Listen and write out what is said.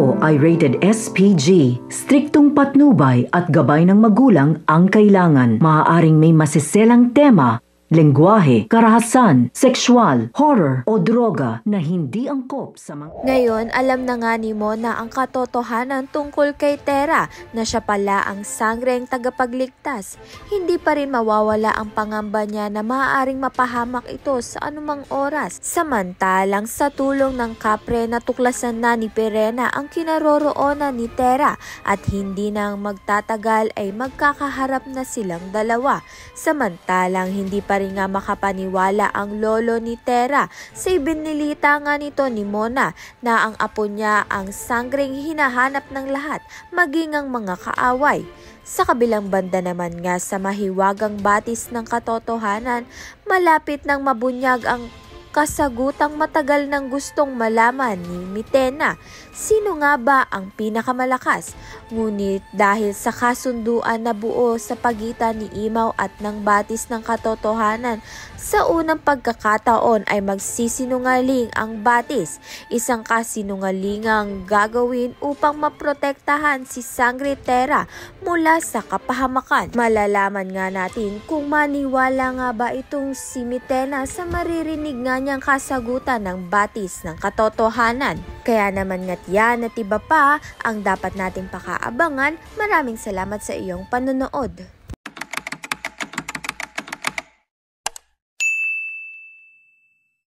ito ay rated SPG. Striktong patnubay at gabay ng magulang ang kailangan. Maaaring may masiselang tema, lengguwahe, karahasan, sexual, horror o droga na hindi angkop sa mga... Ngayon, alam na nga ni Mona ang katotohanan tungkol kay Tera na siya pala ang sangreng tagapagligtas. Hindi pa rin mawawala ang pangamba niya na maaaring mapahamak ito sa anumang oras. Samantalang sa tulong ng kapre natuklasan na ni Pirena ang kinaroroonan ni Tera at hindi nang magtatagal ay magkakaharap na silang dalawa. Samantalang hindi pa rin nga makapaniwala ang lolo ni Tera sa ibinilita nga nito ni Mona na ang apo niya ang sangreng hinahanap ng lahat, maging ang mga kaaway. Sa kabilang banda naman nga sa mahiwagang batis ng katotohanan, malapit nang mabunyag ang kasagutang matagal nang gustong malaman ni Mitena. Sino nga ba ang pinakamalakas? Ngunit dahil sa kasunduan na buo sa pagitan ni Imaw at ng batis ng katotohanan, sa unang pagkakataon ay magsisinungaling ang batis. Isang kasinungalingang gagawin upang maprotektahan si Sangre Tera mula sa kapahamakan. Malalaman nga natin kung maniwala nga ba itong si Mitena sa maririnig nga niyang kasagutan ng batis ng katotohanan. Kaya naman nga't yan at iba pa ang dapat nating pakaabangan. Maraming salamat sa iyong panonood.